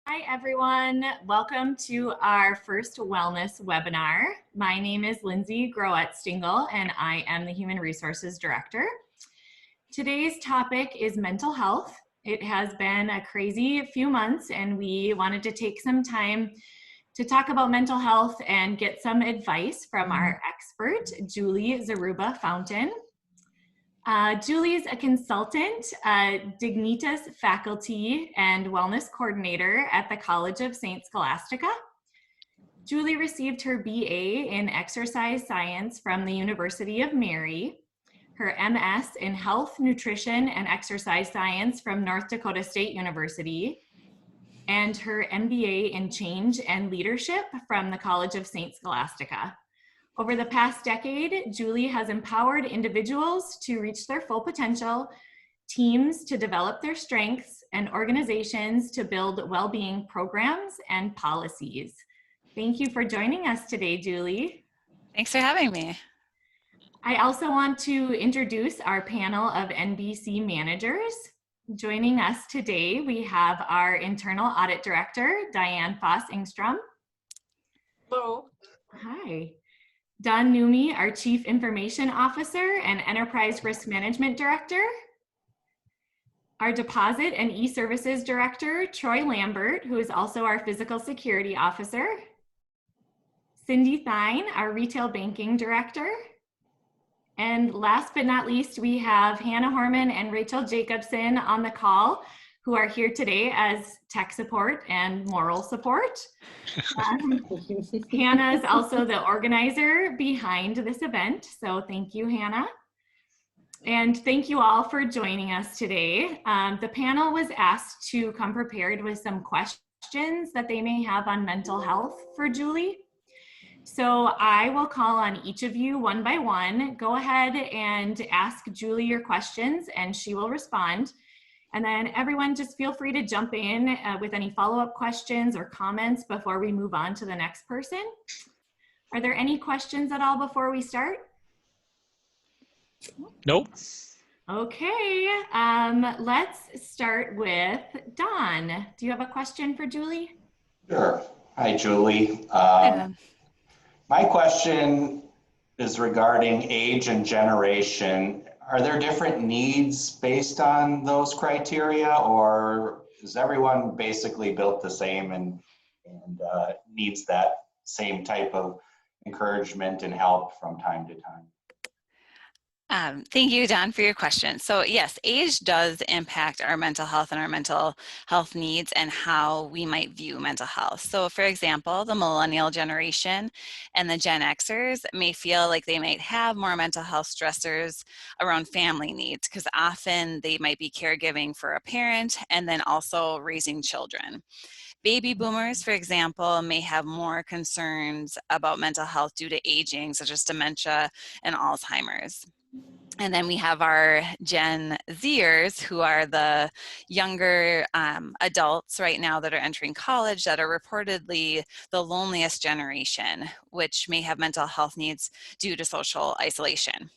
Hi, everyone. Welcome to our first wellness webinar. My name is Lindsay Groet-Stingle, and I am the Human Resources Director. Today's topic is mental health. It has been a crazy few months, and we wanted to take some time to talk about mental health and get some advice from our expert, Julie Zaruba Fountain. Julie is a consultant, Dignitas faculty and wellness coordinator at the College of St. Scholastica. Julie received her BA in exercise science from the University of Mary, her MS in health, nutrition, and exercise science from North Dakota State University, and her MBA in change and leadership from the College of St. Scholastica. Over the past decade, Julie has empowered individuals to reach their full potential, teams to develop their strengths, and organizations to build well-being programs and policies. Thank you for joining us today, Julie. Thanks for having me. I also want to introduce our panel of NBC Managers. Joining us today, we have our Internal Audit Director, Diane Foss-Engstrom. Hello. Hi. Don Numi, our Chief Information Officer and Enterprise Risk Management Director. Our Deposit and E-Services Director, Troy Lambert, who is also our Physical Security Officer. Cindy Thine, our Retail Banking Director. And last but not least, we have Hannah Horman and Rachel Jacobson on the call, who are here today as tech support and moral support. Hannah is also the organizer behind this event, so thank you, Hannah. And thank you all for joining us today. The panel was asked to come prepared with some questions that they may have on mental health for Julie. So I will call on each of you one by one. Go ahead and ask Julie your questions and she will respond. And then everyone just feel free to jump in with any follow-up questions or comments before we move on to the next person. Are there any questions at all before we start? Nope. Okay, let's start with Don. Do you have a question for Julie? Sure. Hi, Julie. Hi, My question is regarding age and generation. Are there different needs based on those criteria, or is everyone basically built the same and needs that same type of encouragement and help from time to time? Thank you, Don, for your question. So yes, age does impact our mental health and our mental health needs and how we might view mental health. So for example, the millennial generation and the Gen Xers may feel like they might have more mental health stressors around family needs because often they might be caregiving for a parent and then also raising children. Baby boomers, for example, may have more concerns about mental health due to aging, such as dementia and Alzheimer's. And then we have our Gen Zers, who are the younger adults right now that are entering college that are reportedly the loneliest generation, which may have mental health needs due to social isolation.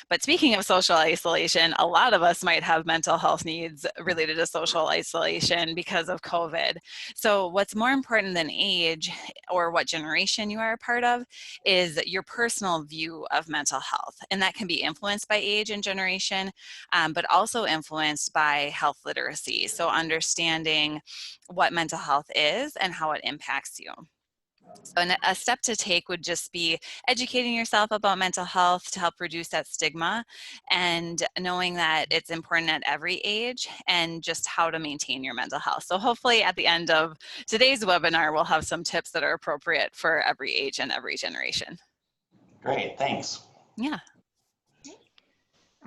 But speaking of social isolation, a lot of us might have mental health needs related to social isolation because of COVID. So what's more important than age or what generation you are a part of is your personal view of mental health. And that can be influenced by age and generation, but also influenced by health literacy. So understanding what mental health is and how it impacts you. So a step to take would just be educating yourself about mental health to help reduce that stigma and knowing that it's important at every age and just how to maintain your mental health. So hopefully at the end of today's webinar, we'll have some tips that are appropriate for every age and every generation. Great, thanks. Yeah.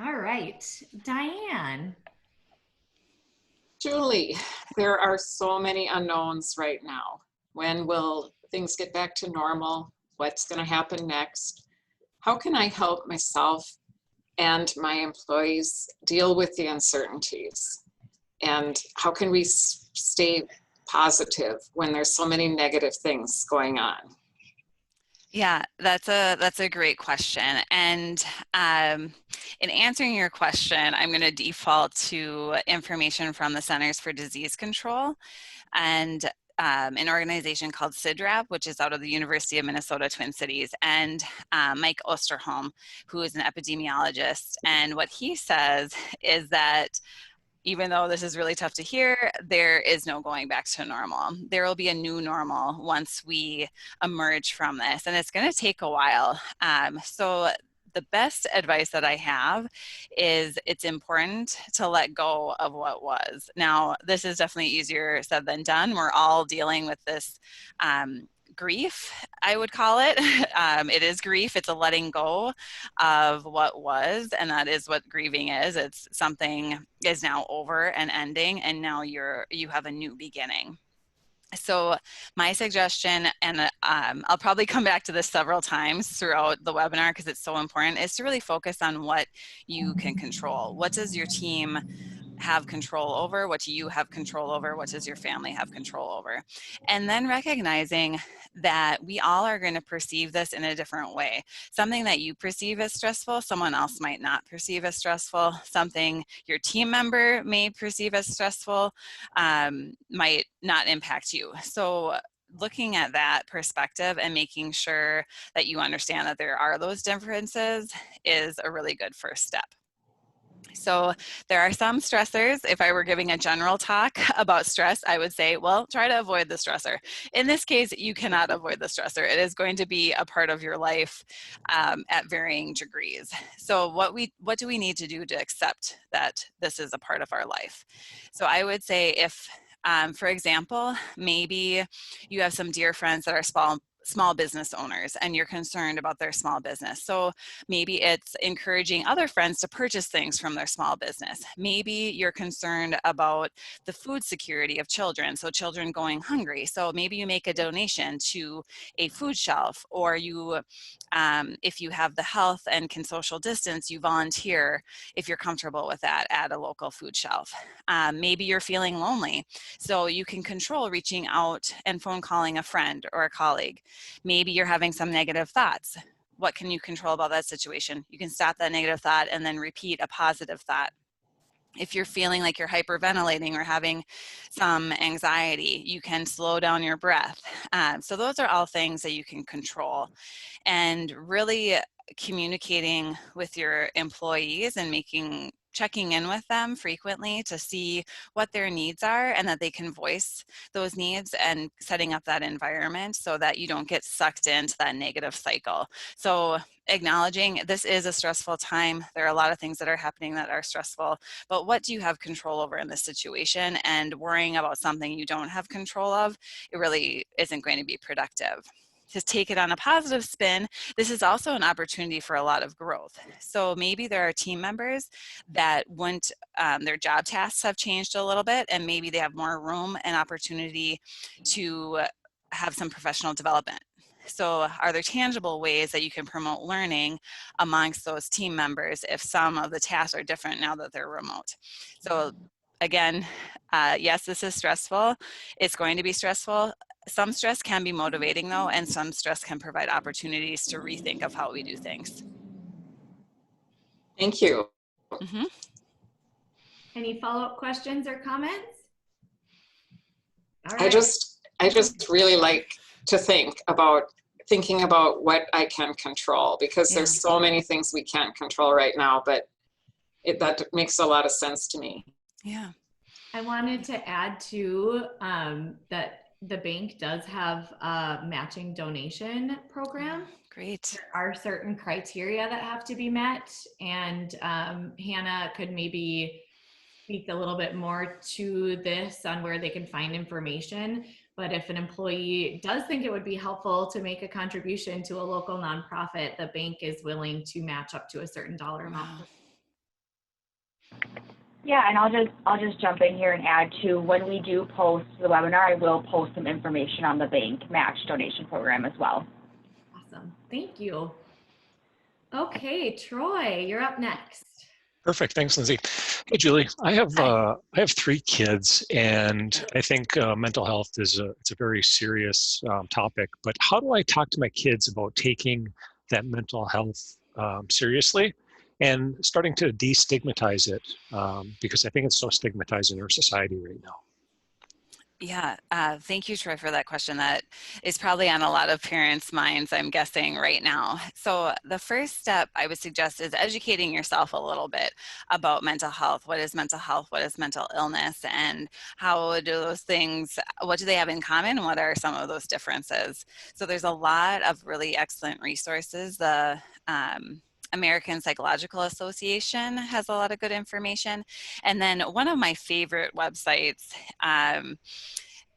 All right, Diane. Julie, there are so many unknowns right now. When will things get back to normal? What's going to happen next? How can I help myself and my employees deal with the uncertainties? And how can we stay positive when there's so many negative things going on? Yeah, that's a great question. And in answering your question, I'm going to default to information from the Centers for Disease Control. And an organization called CIDRAP, which is out of the University of Minnesota Twin Cities, and Mike Osterholm, who is an epidemiologist. And what he says is that even though this is really tough to hear, there is no going back to normal. There will be a new normal once we emerge from this, and it's going to take a while. So the best advice that I have is it's important to let go of what was. Now, this is definitely easier said than done. We're all dealing with this grief, I would call it. It is grief. It's a letting go of what was, and that is what grieving is. It's something is now over and ending, and now you have a new beginning. So my suggestion, and I'll probably come back to this several times throughout the webinar because it's so important, is to really focus on what you can control. What does your team have control over? What do you have control over? What does your family have control over? And then recognizing that we all are going to perceive this in a different way. Something that you perceive as stressful, someone else might not perceive as stressful. Something your team member may perceive as stressful might not impact you. So looking at that perspective and making sure that you understand that there are those differences is a really good first step. So there are some stressors. If I were giving a general talk about stress, I would say, well, try to avoid the stressor. In this case, you cannot avoid the stressor. It is going to be a part of your life at varying degrees. So what do we need to do to accept that this is a part of our life? So I would say if, for example, maybe you have some dear friends that are small business owners and you're concerned about their small business. So maybe it's encouraging other friends to purchase things from their small business. Maybe you're concerned about the food security of children, so children going hungry. So maybe you make a donation to a food shelf, or you, if you have the health and can social distance, you volunteer if you're comfortable with that at a local food shelf. Maybe you're feeling lonely, so you can control reaching out and phone calling a friend or a colleague. Maybe you're having some negative thoughts. What can you control about that situation? You can stop that negative thought and then repeat a positive thought. If you're feeling like you're hyperventilating or having some anxiety, you can slow down your breath. So those are all things that you can control. And really communicating with your employees and checking in with them frequently to see what their needs are and that they can voice those needs, and setting up that environment so that you don't get sucked into that negative cycle. So acknowledging this is a stressful time. There are a lot of things that are happening that are stressful, but what do you have control over in this situation? And worrying about something you don't have control of, it really isn't going to be productive. To take it on a positive spin, this is also an opportunity for a lot of growth. So maybe there are team members that their job tasks have changed a little bit, and maybe they have more room and opportunity to have some professional development. So are there tangible ways that you can promote learning amongst those team members if some of the tasks are different now that they're remote? So again, yes, this is stressful. It's going to be stressful. Some stress can be motivating though, and some stress can provide opportunities to rethink of how we do things. Thank you. Mm-hmm. Any follow-up questions or comments? All I right. just really like to thinking about what I can control, because there's so many things we can't control right now, but that makes a lot of sense to me. Yeah. I wanted to add too that the bank does have a matching donation program. Great. There are certain criteria that have to be met, and Hannah could maybe speak a little bit more to this on where they can find information. But if an employee does think it would be helpful to make a contribution to a local nonprofit, the bank is willing to match up to a certain dollar amount. Wow. Yeah, and I'll just jump in here and add to, when we do post the webinar, I will post some information on the bank match donation program as well. Awesome, thank you. Okay, Troy, you're up next. Perfect, thanks, Lindsay. Hey, Julie, I have 3 kids, and I think mental health is it's a very serious topic. But how do I talk to my kids about taking that mental health seriously and starting to destigmatize it, because I think it's so stigmatized in our society right now? Yeah, thank you, Troy, for that question. That is probably on a lot of parents' minds, I'm guessing, right now. So the first step I would suggest is educating yourself a little bit about mental health. What is mental health? What is mental illness? And how do those things, what do they have in common? What are some of those differences? So there's a lot of really excellent resources. The American Psychological Association has a lot of good information. And then one of my favorite websites,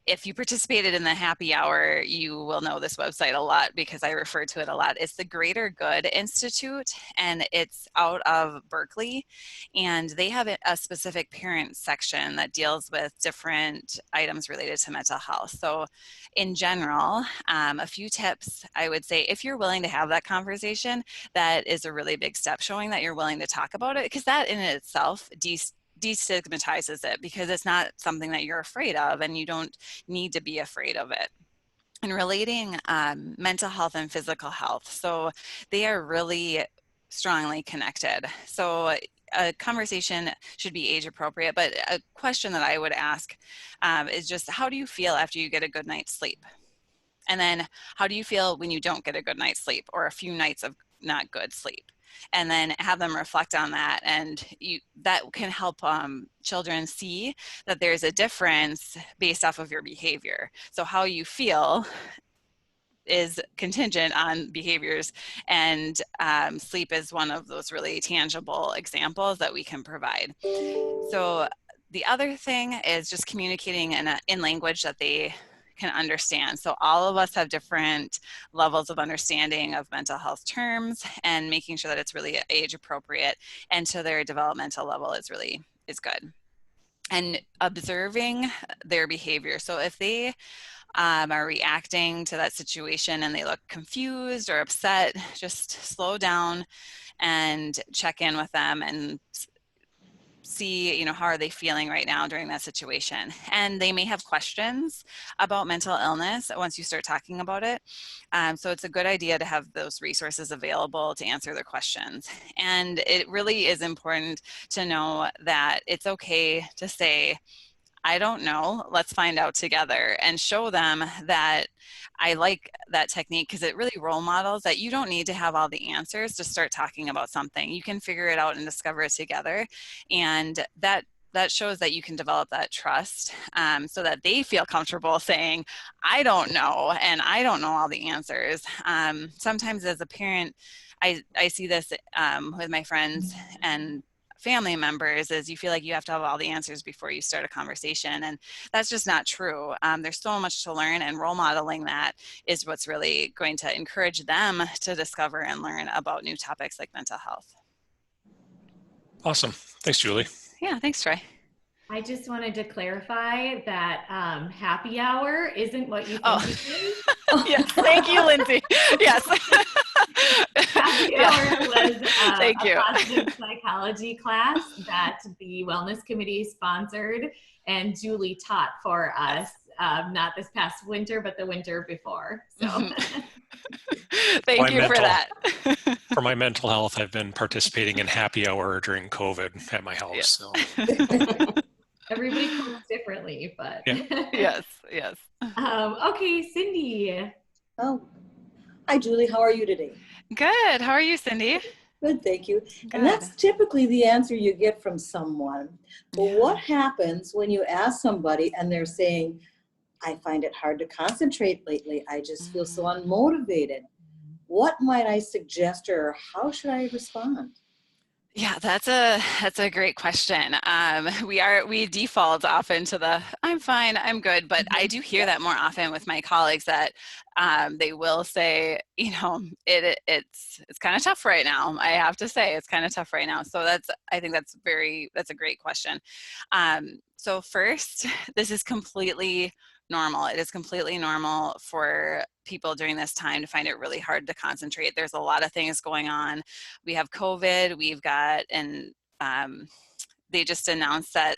if you participated in the happy hour, you will know this website a lot because I refer to it a lot. It's the Greater Good Institute, and it's out of Berkeley. And they have a specific parent section that deals with different items related to mental health. So in general, a few tips I would say, if you're willing to have that conversation, that is a really big step, showing that you're willing to talk about it, because that in itself destigmatizes it, because it's not something that you're afraid of, and you don't need to be afraid of it. And relating mental health and physical health, so they are really strongly connected. So a conversation should be age appropriate, but a question that I would ask is just, how do you feel after you get a good night's sleep? And then how do you feel when you don't get a good night's sleep, or a few nights of not good sleep? And then have them reflect on that. And that can help children see that there's a difference based off of your behavior. So how you feel is contingent on behaviors, and sleep is one of those really tangible examples that we can provide. So the other thing is just communicating in language that they can understand. So all of us have different levels of understanding of mental health terms, and making sure that it's really age appropriate and to their developmental level is good. And observing their behavior. So if they are reacting to that situation and they look confused or upset, just slow down and check in with them and see, how are they feeling right now during that situation. And they may have questions about mental illness once you start talking about it. So it's a good idea to have those resources available to answer their questions. And it really is important to know that it's okay to say, I don't know, let's find out together, and show them that I like that technique, because it really role models that you don't need to have all the answers to start talking about something. You can figure it out and discover it together. And that shows that you can develop that trust, so that they feel comfortable saying, I don't know, and I don't know all the answers. Sometimes as a parent, I see this with my friends and family members, is you feel like you have to have all the answers before you start a conversation, and that's just not true. There's so much to learn, and role modeling that is what's really going to encourage them to discover and learn about new topics like mental health. Awesome. Thanks, Julie. Yeah, thanks, Troy. I just wanted to clarify that happy hour isn't what you think it is. Yes, thank you, Lindsay. Yes. Happy hour was Thank you. a positive psychology class that the Wellness Committee sponsored and Julie taught for us, not this past winter, but the winter before. So thank you for that. For my mental health, I've been participating in happy hour during COVID at my house. Yes. So. Everybody copes differently, but Yes. okay, Cindy. Oh, hi, Julie. How are you today? Good. How are you, Cindy? Good, thank you. Good. And that's typically the answer you get from someone. But what happens when you ask somebody and they're saying, I find it hard to concentrate lately. I just feel so unmotivated. What might I suggest, or how should I respond? Yeah, that's a great question. We default often to the I'm fine, I'm good, but I do hear that more often with my colleagues, that they will say, it's kind of tough right now. I have to say, it's kind of tough right now. So I think that's a great question. So first, this is completely normal. It is completely normal for people during this time to find it really hard to concentrate. There's a lot of things going on. We have COVID, we've got, and they just announced that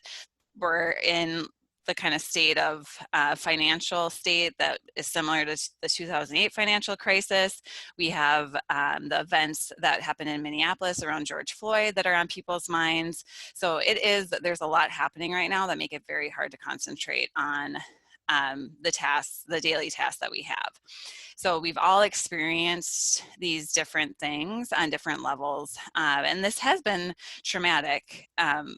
we're in the kind of state of financial state that is similar to the 2008 financial crisis. We have the events that happened in Minneapolis around George Floyd that are on people's minds. So there's a lot happening right now that make it very hard to concentrate on the daily tasks that we have. So we've all experienced these different things on different levels, and this has been traumatic.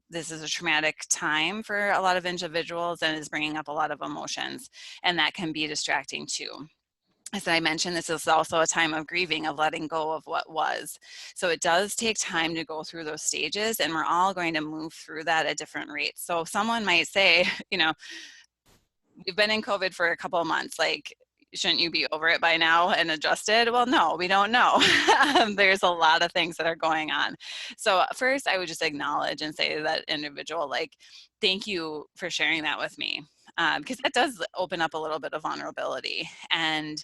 This is a traumatic time for a lot of individuals and is bringing up a lot of emotions, and that can be distracting too. As I mentioned, this is also a time of grieving, of letting go of what was. So it does take time to go through those stages, and we're all going to move through that at different rates. So someone might say, you know, we've been in COVID for a couple of months, like, shouldn't you be over it by now and adjusted? Well, no, we don't know. There's a lot of things that are going on. So first, I would just acknowledge and say to that individual, like, thank you for sharing that with me. Because that does open up a little bit of vulnerability. And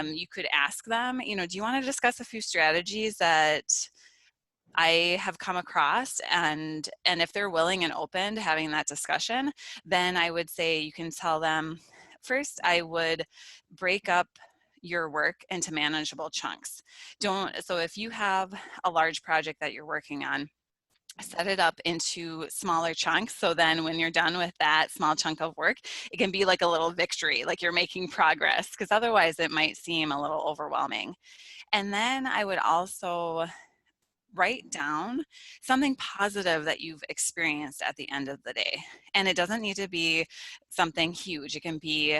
you could ask them, you know, do you want to discuss a few strategies that I have come across? And if they're willing and open to having that discussion, then I would say you can tell them, first, I would break up your work into manageable chunks. So if you have a large project that you're working on, set it up into smaller chunks. So then when you're done with that small chunk of work, it can be like a little victory, like you're making progress, because otherwise it might seem a little overwhelming. And then I would also write down something positive that you've experienced at the end of the day. And it doesn't need to be something huge. It can be,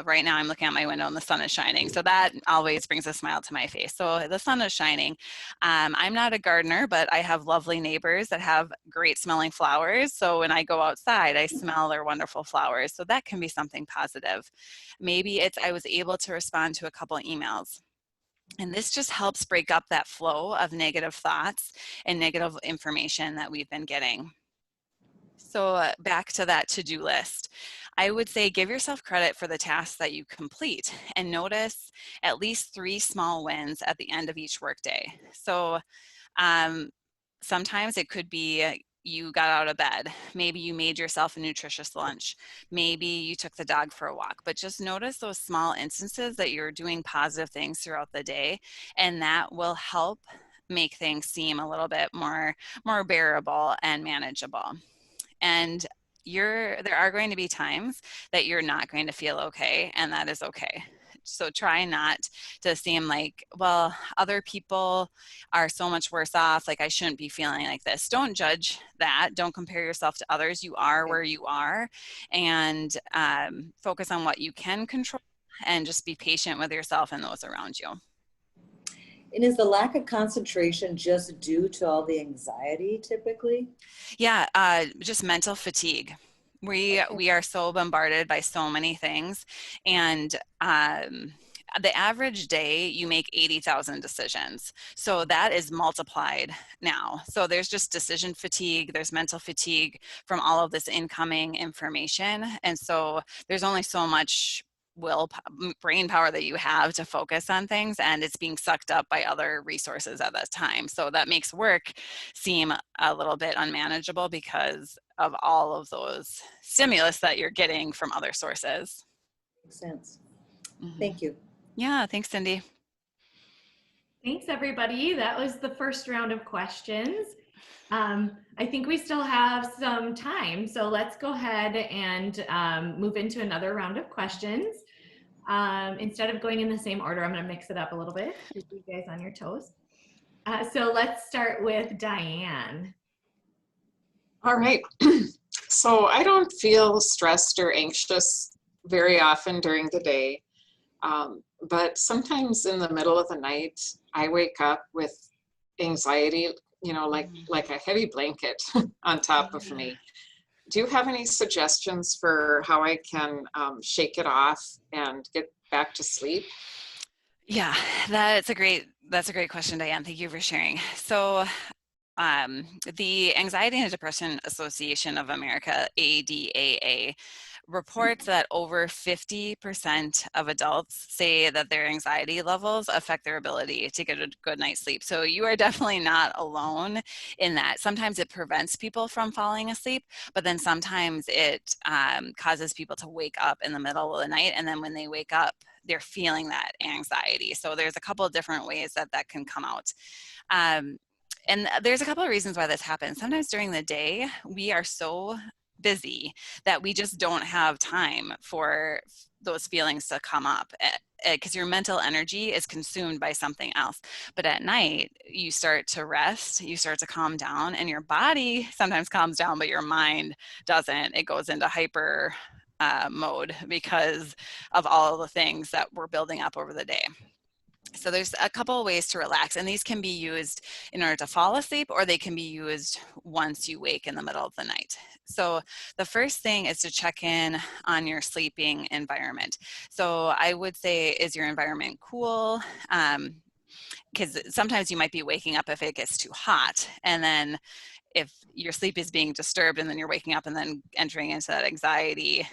right now I'm looking at my window and the sun is shining. So that always brings a smile to my face. So the sun is shining. I'm not a gardener, but I have lovely neighbors that have great smelling flowers. So when I go outside, I smell their wonderful flowers. So that can be something positive. Maybe it's, I was able to respond to a couple emails. And this just helps break up that flow of negative thoughts and negative information that we've been getting. So back to that to-do list. I would say give yourself credit for the tasks that you complete and notice at least 3 small wins at the end of each workday. So sometimes it could be you got out of bed. Maybe you made yourself a nutritious lunch. Maybe you took the dog for a walk. But just notice those small instances that you're doing positive things throughout the day, and that will help make things seem a little bit more bearable and manageable. And there are going to be times that you're not going to feel okay, and that is okay. So try not to seem like, well, other people are so much worse off, like I shouldn't be feeling like this. Don't judge that. Don't compare yourself to others. You are where you are, and focus on what you can control, and just be patient with yourself and those around you. And is the lack of concentration just due to all the anxiety typically? Yeah, just mental fatigue. We are so bombarded by so many things, and the average day you make 80,000 decisions. So that is multiplied now. So there's just decision fatigue, there's mental fatigue from all of this incoming information. And so there's only so much brain power that you have to focus on things, and it's being sucked up by other resources at that time. So that makes work seem a little bit unmanageable because of all of those stimulus that you're getting from other sources. Makes sense. Mm-hmm. Thank you. Yeah, thanks, Cindy. Thanks, everybody. That was the first round of questions. I think we still have some time, so let's go ahead and move into another round of questions. Instead of going in the same order, I'm going to mix it up a little bit, keep you guys on your toes. So let's start with Diane. All right. So I don't feel stressed or anxious very often during the day, but sometimes in the middle of the night, I wake up with anxiety, you know, like a heavy blanket on top of me. Do you have any suggestions for how I can shake it off and get back to sleep? Yeah, that's a great question, Diane. Thank you for sharing. So the Anxiety and Depression Association of America, ADAA, reports that over 50% of adults say that their anxiety levels affect their ability to get a good night's sleep. So you are definitely not alone in that. Sometimes it prevents people from falling asleep, but then sometimes it causes people to wake up in the middle of the night, and then when they wake up, they're feeling that anxiety. So there's a couple of different ways that can come out. And there's a couple of reasons why this happens. Sometimes during the day, we are so busy that we just don't have time for those feelings to come up, because your mental energy is consumed by something else. But at night, you start to rest, you start to calm down, and your body sometimes calms down, but your mind doesn't. It goes into hyper mode because of all of the things that we're building up over the day. So there's a couple of ways to relax, and these can be used in order to fall asleep, or they can be used once you wake in the middle of the night. So the first thing is to check in on your sleeping environment. So I would say, is your environment cool? Because sometimes you might be waking up if it gets too hot, and then if your sleep is being disturbed and then you're waking up and then entering into that anxiety,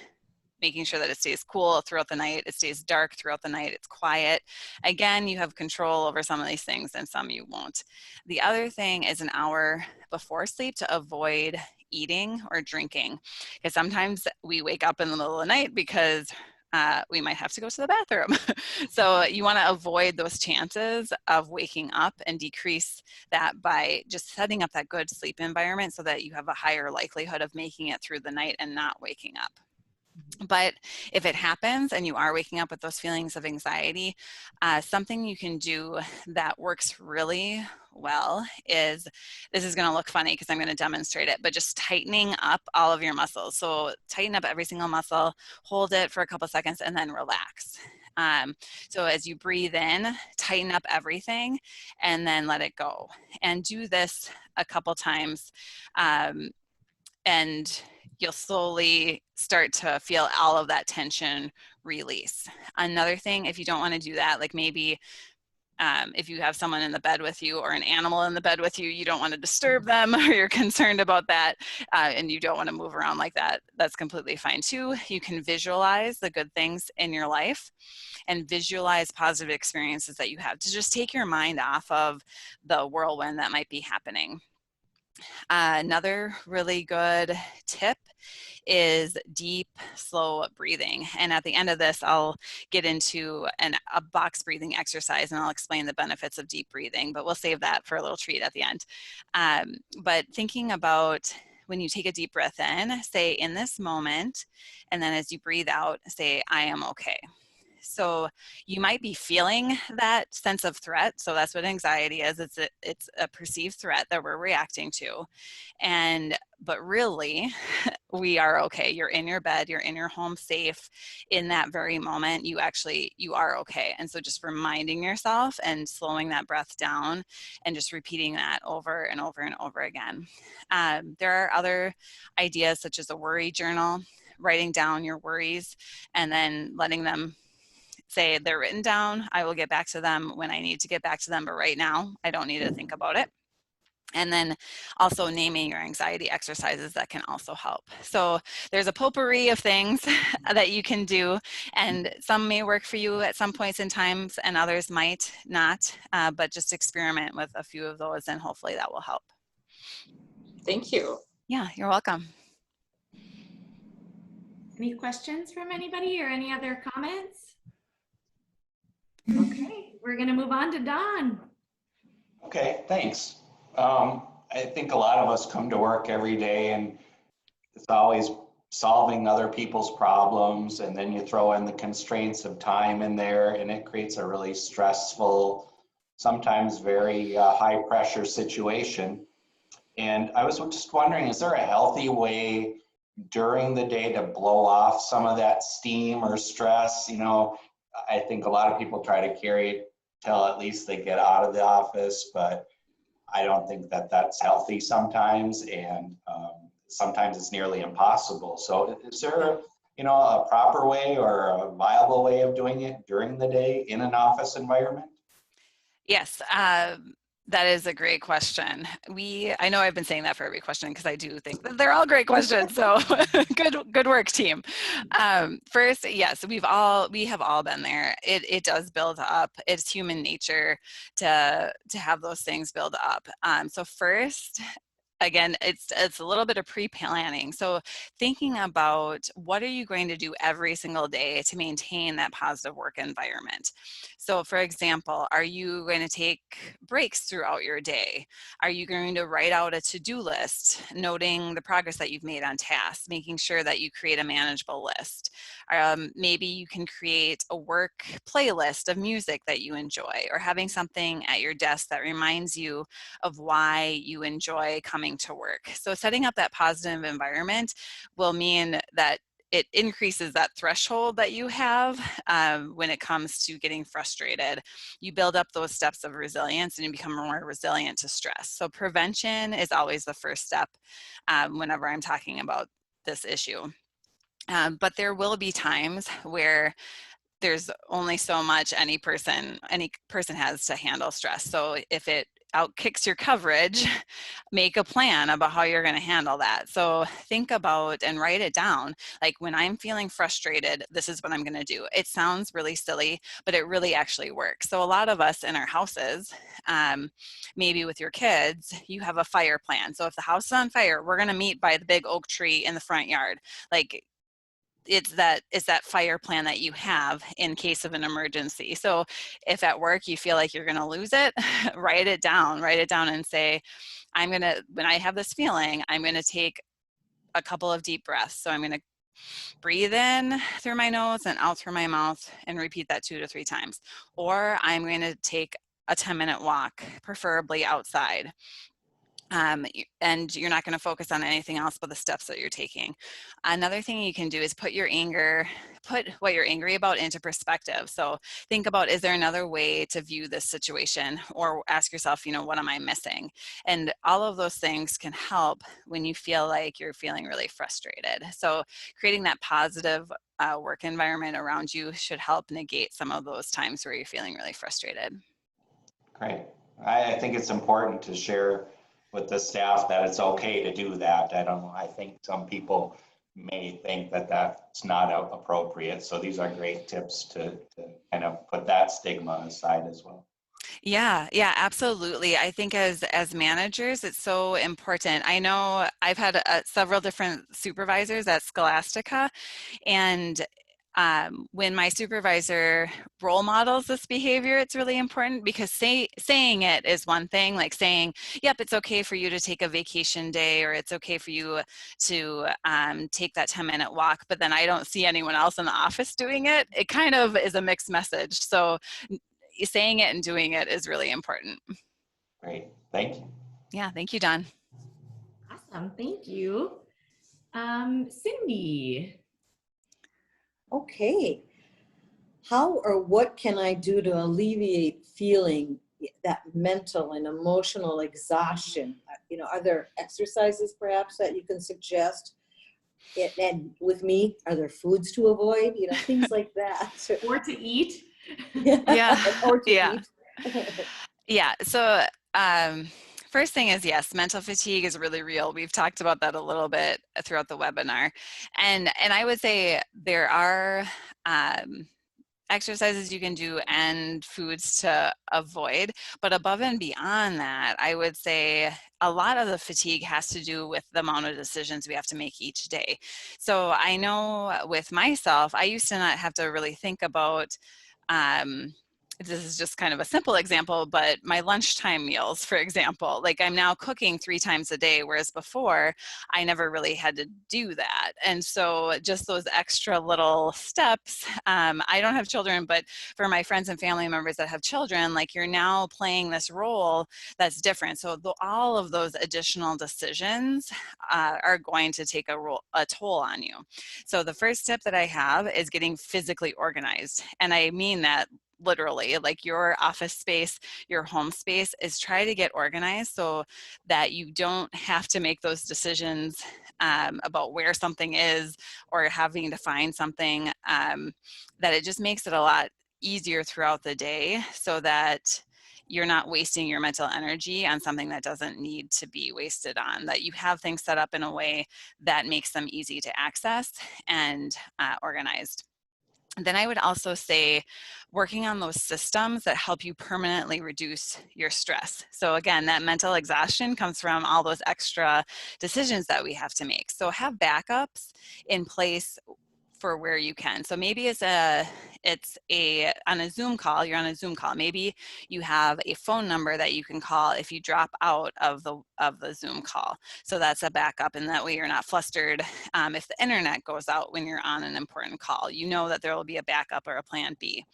making sure that it stays cool throughout the night, it stays dark throughout the night, it's quiet. Again, you have control over some of these things and some you won't. The other thing is an hour before sleep to avoid eating or drinking, because sometimes we wake up in the middle of the night because we might have to go to the bathroom. So you want to avoid those chances of waking up and decrease that by just setting up that good sleep environment so that you have a higher likelihood of making it through the night and not waking up. But if it happens and you are waking up with those feelings of anxiety, something you can do that works really well is, this is going to look funny because I'm going to demonstrate it, but just tightening up all of your muscles. So tighten up every single muscle, hold it for a couple seconds, and then relax. So as you breathe in, tighten up everything and then let it go. And do this a couple times. And you'll slowly start to feel all of that tension release. Another thing, if you don't want to do that, like maybe if you have someone in the bed with you or an animal in the bed with you, you don't want to disturb them, or you're concerned about that, and you don't want to move around like that, that's completely fine too. You can visualize the good things in your life and visualize positive experiences that you have to just take your mind off of the whirlwind that might be happening. Another really good tip is deep, slow breathing. And at the end of this, I'll get into a box breathing exercise, and I'll explain the benefits of deep breathing, but we'll save that for a little treat at the end. But thinking about when you take a deep breath in, say, in this moment, and then as you breathe out, say, I am okay. So you might be feeling that sense of threat. So that's what anxiety is. It's a perceived threat that we're reacting to. But really, we are okay. You're in your bed, you're in your home safe. In that very moment, you are okay. And so just reminding yourself and slowing that breath down and just repeating that over and over and over again. There are other ideas such as a worry journal, writing down your worries and then letting them say they're written down. I will get back to them when I need to get back to them, but right now I don't need to think about it. And then also naming your anxiety exercises that can also help. So there's a potpourri of things that you can do, and some may work for you at some points in times and others might not, but just experiment with a few of those and hopefully that will help. Thank you. Yeah, you're welcome. Any questions from anybody or any other comments? Okay, we're going to move on to Don. Okay, thanks. I think a lot of us come to work every day and it's always solving other people's problems, and then you throw in the constraints of time in there and it creates a really stressful, sometimes very high pressure situation. And I was just wondering, is there a healthy way during the day to blow off some of that steam or stress? You know, I think a lot of people try to carry it till at least they get out of the office, but I don't think that that's healthy sometimes, and sometimes it's nearly impossible. So is there, you know, a proper way or a viable way of doing it during the day in an office environment? Yes, that is a great question. I know I've been saying that for every question because I do think that they're all great questions. So good work, team. First, yes, we have all been there. It does build up. It's human nature to have those things build up. So first, again, it's a little bit of pre-planning. So thinking about what are you going to do every single day to maintain that positive work environment. So for example, are you going to take breaks throughout your day? Are you going to write out a to-do list, noting the progress that you've made on tasks, making sure that you create a manageable list? Maybe you can create a work playlist of music that you enjoy, or having something at your desk that reminds you of why you enjoy coming to work. So setting up that positive environment will mean that it increases that threshold that you have when it comes to getting frustrated. You build up those steps of resilience and you become more resilient to stress. So prevention is always the first step whenever I'm talking about this issue. But there will be times where there's only so much any person has to handle stress. So if it outkicks your coverage, make a plan about how you're going to handle that. So think about and write it down. Like, when I'm feeling frustrated, this is what I'm going to do. It sounds really silly, but it really actually works. So a lot of us in our houses, maybe with your kids, you have a fire plan. So if the house is on fire, we're going to meet by the big oak tree in the front yard. Like, it's that fire plan that you have in case of an emergency. So if at work you feel like you're going to lose it, write it down and say, when I have this feeling, I'm going to take a couple of deep breaths. So I'm going to breathe in through my nose and out through my mouth and repeat that 2 to 3 times. Or I'm going to take a 10-minute walk, preferably outside. And you're not going to focus on anything else but the steps that you're taking. Another thing you can do is put what you're angry about into perspective. So think about, is there another way to view this situation? Or ask yourself, what am I missing? And all of those things can help when you feel like you're feeling really frustrated. So creating that positive work environment around you should help negate some of those times where you're feeling really frustrated. Great. I think it's important to share with the staff that it's okay to do that. I don't know. I think some people may think that that's not appropriate. So these are great tips to kind of put that stigma aside as well. Yeah, absolutely. I think as managers, it's so important. I know I've had several different supervisors at Scholastica, and when my supervisor role models this behavior, it's really important, because saying it is one thing, like saying, yep, it's okay for you to take a vacation day, or it's okay for you to take that 10-minute walk, but then I don't see anyone else in the office doing it. It kind of is a mixed message. So saying it and doing it is really important. Great. Thank you. Yeah, thank you, Don. Awesome. Thank you. Cindy. Okay. How or what can I do to alleviate feeling that mental and emotional exhaustion? Are there exercises perhaps that you can suggest? And with me, are there foods to avoid? Things like that. Or to eat. Yeah. Or to Yeah. eat. Yeah. So first thing is, yes, mental fatigue is really real. We've talked about that a little bit throughout the webinar. And I would say there are exercises you can do and foods to avoid. But above and beyond that, I would say a lot of the fatigue has to do with the amount of decisions we have to make each day. So I know with myself, I used to not have to really think about this is just kind of a simple example, but my lunchtime meals, for example, like I'm now cooking 3 times a day, whereas before I never really had to do that. And so just those extra little steps, I don't have children, but for my friends and family members that have children, like, you're now playing this role that's different. So all of those additional decisions are going to take a toll on you. So the first step that I have is getting physically organized. And I mean that literally, like your office space, your home space, is try to get organized so that you don't have to make those decisions about where something is or having to find something, that it just makes it a lot easier throughout the day, so that you're not wasting your mental energy on something that doesn't need to be wasted on, that you have things set up in a way that makes them easy to access and organized. Then I would also say working on those systems that help you permanently reduce your stress. So again, that mental exhaustion comes from all those extra decisions that we have to make. So have backups in place for where you can. So maybe on a Zoom call, you're on a Zoom call. Maybe you have a phone number that you can call if you drop out of the Zoom call. So that's a backup, and that way you're not flustered if the internet goes out when you're on an important call. You know that there will be a backup or a plan B.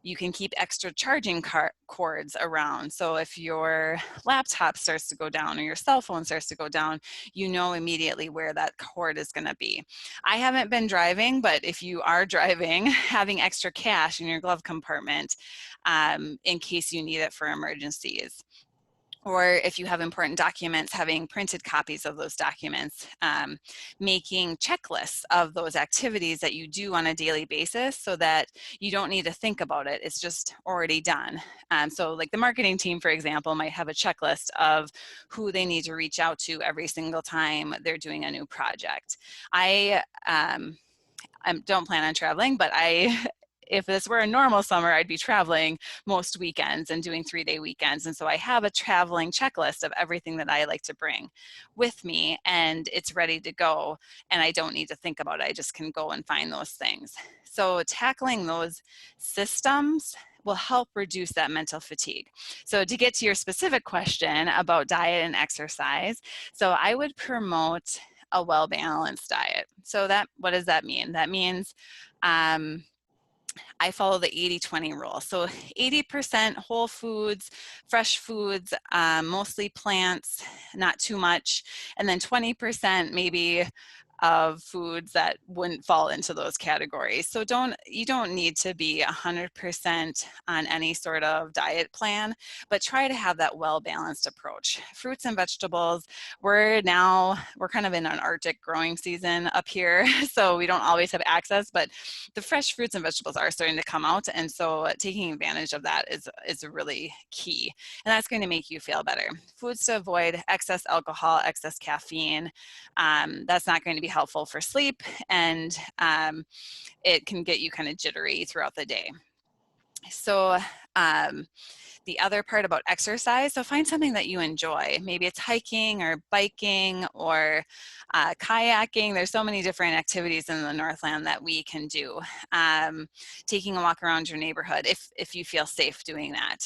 You can keep extra charging cords around. So if your laptop starts to go down or your cell phone starts to go down, you know immediately where that cord is going to be. I haven't been driving, but if you are driving, having extra cash in your glove compartment in case you need it for emergencies. Or if you have important documents, having printed copies of those documents, making checklists of those activities that you do on a daily basis so that you don't need to think about it. It's just already done. So like the marketing team, for example, might have a checklist of who they need to reach out to every single time they're doing a new project. I don't plan on traveling, but if this were a normal summer, I'd be traveling most weekends and doing 3-day weekends. And so I have a traveling checklist of everything that I like to bring with me, and it's ready to go. And I don't need to think about it. I just can go and find those things. So tackling those systems will help reduce that mental fatigue. So to get to your specific question about diet and exercise, so I would promote a well-balanced diet. So what does that mean? That means I follow the 80-20 rule. So 80% whole foods, fresh foods, mostly plants, not too much. And then 20% maybe of foods that wouldn't fall into those categories. So you don't need to be 100% on any sort of diet plan, but try to have that well-balanced approach. Fruits and vegetables, we're kind of in an Arctic growing season up here, so we don't always have access, but the fresh fruits and vegetables are starting to come out, and so taking advantage of that is really key, and that's going to make you feel better. Foods to avoid: excess alcohol, excess caffeine. That's not going to be helpful for sleep, and it can get you kind of jittery throughout the day. So the other part about exercise, so find something that you enjoy. Maybe it's hiking or biking or kayaking. There's so many different activities in the Northland that we can do. Taking a walk around your neighborhood, if you feel safe doing that,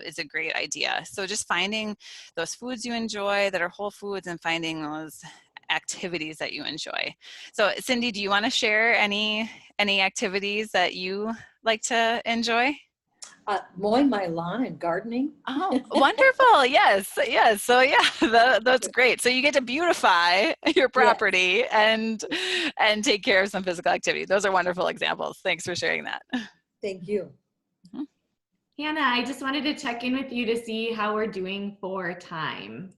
is a great idea. So just finding those foods you enjoy that are whole foods and finding those activities that you enjoy. So Cindy, do you want to share any activities that you like to enjoy? Mowing my lawn and gardening. Oh, wonderful. Yes. So yeah, that's great. So you get to beautify your property and take care of some physical activity. Those are wonderful examples. Thanks for sharing that. Thank you. Hannah, I just wanted to check in with you to see how we're doing for time.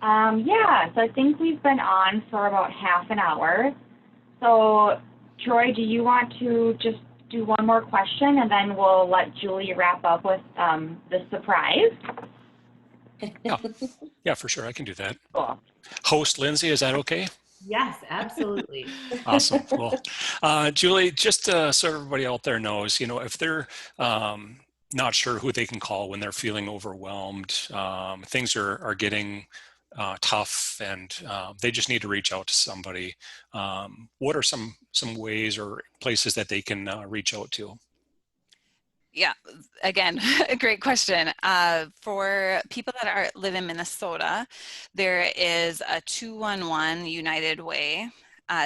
Yeah, so I think we've been on for about half an hour. So Troy, do you want to just do one more question and then we'll let Julie wrap up with the surprise? Yeah, for sure. I can do that. Cool. Host Lindsay, is that okay? Yes, absolutely. Awesome. Cool. Julie, just so everybody out there knows, if they're not sure who they can call when they're feeling overwhelmed, things are getting tough, and they just need to reach out to somebody. What are some ways or places that they can reach out to? Yeah, again, a great question. For people that live in Minnesota, there is a 211 United Way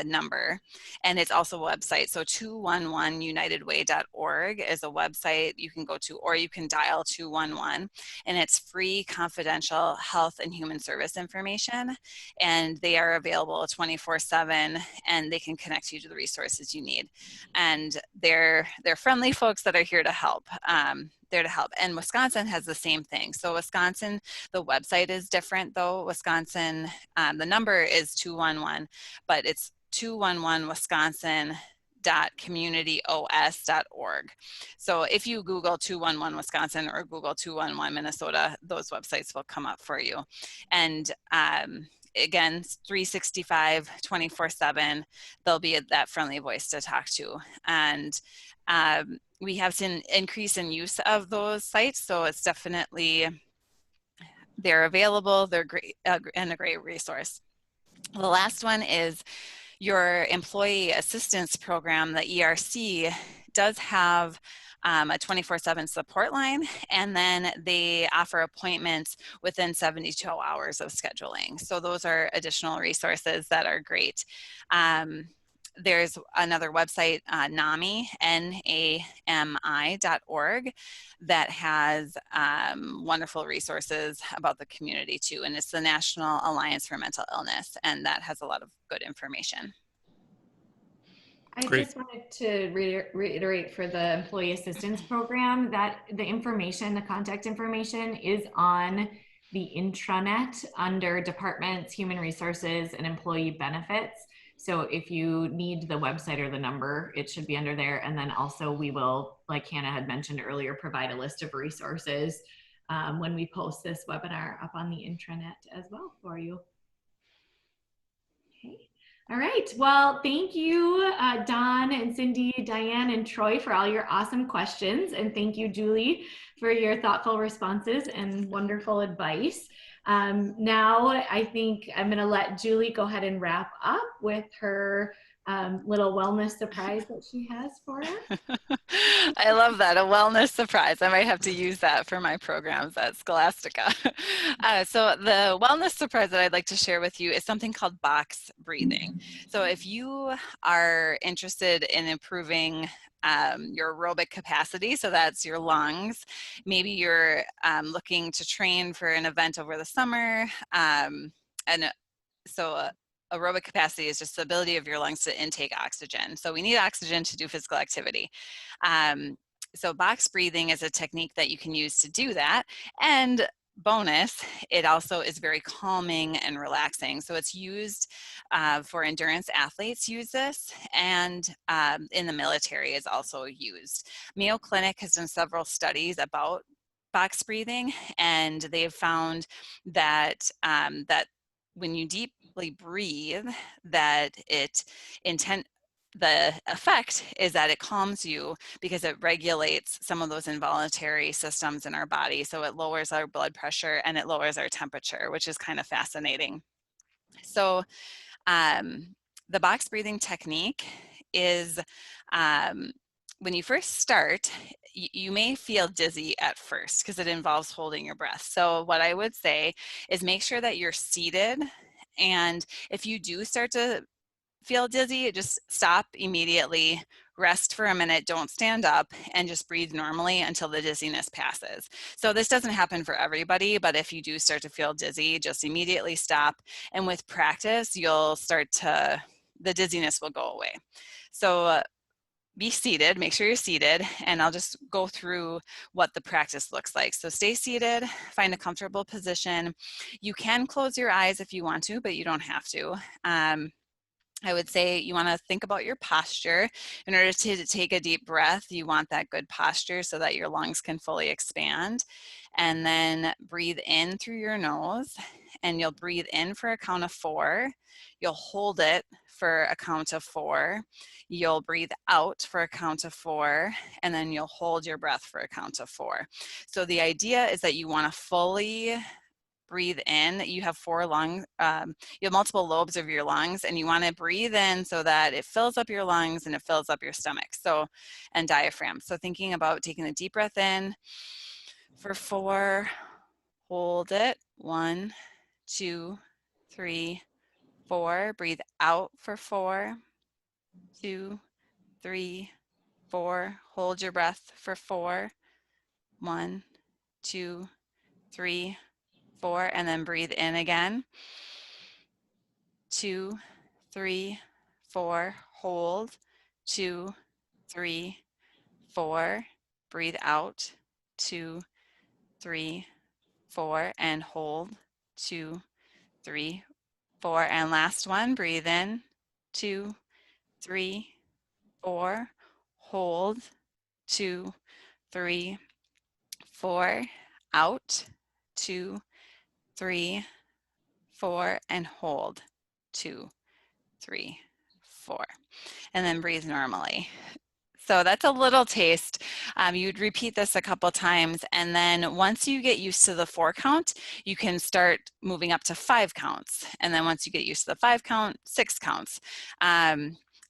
number, and it's also a website. So 211unitedway.org is a website you can go to, or you can dial 211, and it's free confidential health and human service information, and they are available 24/7, and they can connect you to the resources you need. And they're friendly folks that are here to help. There to help. And Wisconsin has the same thing. So Wisconsin, the website is different though. Wisconsin, the number is 211, but it's 211wisconsin.communityos.org. So if you Google 211 Wisconsin or Google 211 Minnesota, those websites will come up for you. And again, 365, 24/7, there'll be that friendly voice to talk to. And we have seen increase in use of those sites, so it's definitely, they're available, they're great, and a great resource. The last one is your employee assistance program. The ERC does have a 24/7 support line, and then they offer appointments within 72 hours of scheduling. So those are additional resources that are great. There's another website, NAMI, NAMI.org, that has wonderful resources about the community too. And it's the National Alliance for Mental Illness, and that has a lot of good information. I Great. just wanted to reiterate for the employee assistance program that the information, the contact information is on the intranet under departments, human resources, and employee benefits. So if you need the website or the number, it should be under there. And then also we will, like Hannah had mentioned earlier, provide a list of resources when we post this webinar up on the intranet as well for you. Okay. All right. Well, thank you, Don and Cindy, Diane, and Troy for all your awesome questions. And thank you, Julie, for your thoughtful responses and wonderful advice. Now, I think I'm going to let Julie go ahead and wrap up with her little wellness surprise that she has for us. I love that, a wellness surprise. I might have to use that for my programs at Scholastica. So the wellness surprise that I'd like to share with you is something called box breathing. So if you are interested in improving your aerobic capacity, so that's your lungs, maybe you're looking to train for an event over the summer, aerobic capacity is just the ability of your lungs to intake oxygen. So we need oxygen to do physical activity. So box breathing is a technique that you can use to do that. And bonus, it also is very calming and relaxing. So it's used for endurance athletes use this, and in the military is also used. Mayo Clinic has done several studies about box breathing, and they've found that when you deeply breathe, that the effect is that it calms you because it regulates some of those involuntary systems in our body. So it lowers our blood pressure and it lowers our temperature, which is kind of fascinating. So the box breathing technique is when you first start, you may feel dizzy at first because it involves holding your breath. So what I would say is make sure that you're seated, and if you do start to feel dizzy, just stop immediately, rest for a minute, don't stand up, and just breathe normally until the dizziness passes. So this doesn't happen for everybody, but if you do start to feel dizzy, just immediately stop. And with practice, the dizziness will go away. So be seated, make sure you're seated, and I'll just go through what the practice looks like. So stay seated, find a comfortable position. You can close your eyes if you want to, but you don't have to. I would say you want to think about your posture. In order to take a deep breath, you want that good posture so that your lungs can fully expand. And then breathe in through your nose, and you'll breathe in for a count of 4. You'll hold it for a count of 4. You'll breathe out for a count of 4, and then you'll hold your breath for a count of 4. So the idea is that you want to fully breathe in. You have 4 lungs, you have multiple lobes of your lungs, and you want to breathe in so that it fills up your lungs and it fills up your stomach, and diaphragm. So thinking about taking a deep breath in for 4, hold it, 1, 2, 3, 4, breathe out for 4, 2, 3, 4, hold your breath for 4, 1, 2, 3, 4, and then breathe in again. 2, 3, 4, hold. 2, 3, 4, breathe out. 2, 3, 4, and hold. 2, 3, 4, and last one, breathe in. 2, 3, 4, hold. 2, 3, 4, out. 2, 3, 4, and hold. 2, 3, 4. And then breathe normally. So that's a little taste. You'd repeat this a couple times, and then once you get used to the 4 count, you can start moving up to 5 counts. And then once you get used to the 5 count, 6 counts.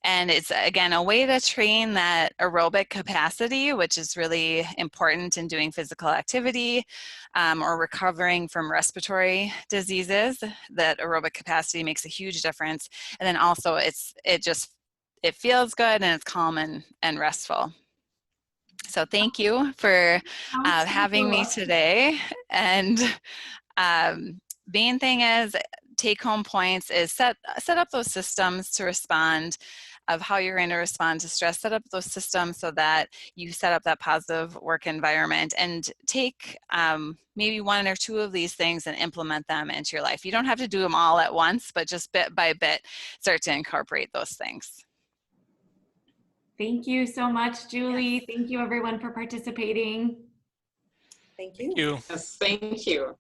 And it's, again, a way to train that aerobic capacity, which is really important in doing physical activity or recovering from respiratory diseases. That aerobic capacity makes a huge difference. And then also it feels good and it's calm and restful. So thank you for having me today. And main thing is, take-home points is set up those systems to respond of how you're going to respond to stress. Set up those systems so that you set up that positive work environment, and take maybe 1 or 2 of these things and implement them into your life. You don't have to do them all at once, but just bit by bit start to incorporate those things. Thank you so much, Julie. Thank you everyone for participating. Thank you. Thank you. Yes, thank you.